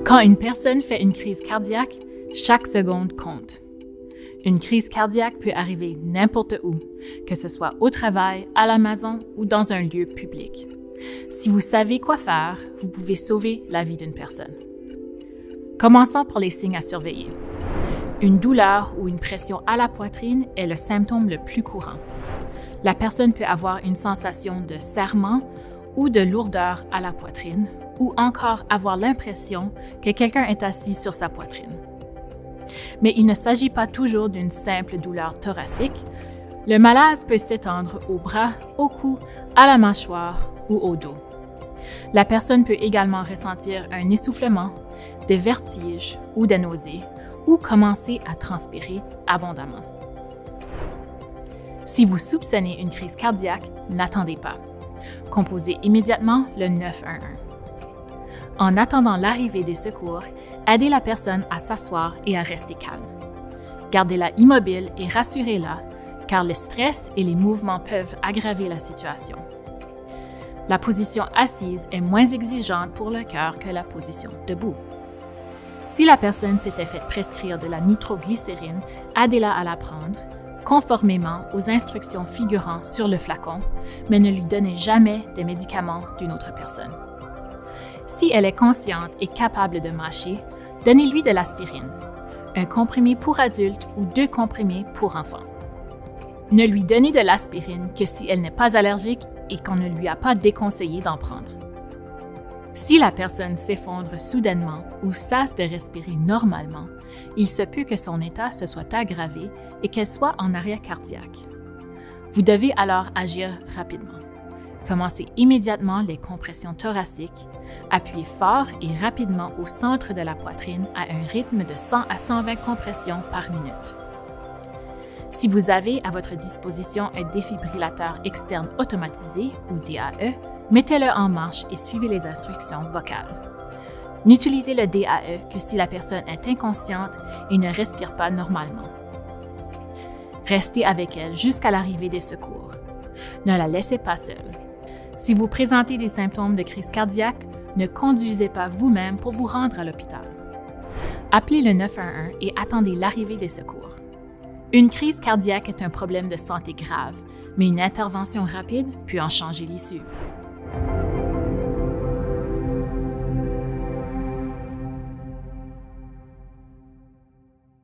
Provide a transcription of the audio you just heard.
Quand une personne fait une crise cardiaque, chaque seconde compte. Une crise cardiaque peut arriver n'importe où, que ce soit au travail, à la maison ou dans un lieu public. Si vous savez quoi faire, vous pouvez sauver la vie d'une personne. Commençons par les signes à surveiller. Une douleur ou une pression à la poitrine est le symptôme le plus courant. La personne peut avoir une sensation de serrement ou de lourdeur à la poitrine, ou encore avoir l'impression que quelqu'un est assis sur sa poitrine. Mais il ne s'agit pas toujours d'une simple douleur thoracique. Le malaise peut s'étendre aux bras, au cou, à la mâchoire ou au dos. La personne peut également ressentir un essoufflement, des vertiges ou des nausées, ou commencer à transpirer abondamment. Si vous soupçonnez une crise cardiaque, n'attendez pas. Composez immédiatement le 911. En attendant l'arrivée des secours, aidez la personne à s'asseoir et à rester calme. Gardez-la immobile et rassurez-la, car le stress et les mouvements peuvent aggraver la situation. La position assise est moins exigeante pour le cœur que la position debout. Si la personne s'était fait prescrire de la nitroglycérine, aidez-la à la prendre, conformément aux instructions figurant sur le flacon, mais ne lui donnez jamais des médicaments d'une autre personne. Si elle est consciente et capable de mâcher, donnez-lui de l'aspirine, un comprimé pour adulte ou 2 comprimés pour enfants. Ne lui donnez de l'aspirine que si elle n'est pas allergique et qu'on ne lui a pas déconseillé d'en prendre. Si la personne s'effondre soudainement ou cesse de respirer normalement, il se peut que son état se soit aggravé et qu'elle soit en arrêt cardiaque. Vous devez alors agir rapidement. Commencez immédiatement les compressions thoraciques, appuyez fort et rapidement au centre de la poitrine à un rythme de 100 à 120 compressions par minute. Si vous avez à votre disposition un défibrillateur externe automatisé ou DAE, mettez-le en marche et suivez les instructions vocales. N'utilisez le DAE que si la personne est inconsciente et ne respire pas normalement. Restez avec elle jusqu'à l'arrivée des secours. Ne la laissez pas seule. Si vous présentez des symptômes de crise cardiaque, ne conduisez pas vous-même pour vous rendre à l'hôpital. Appelez le 911 et attendez l'arrivée des secours. Une crise cardiaque est un problème de santé grave, mais une intervention rapide peut en changer l'issue.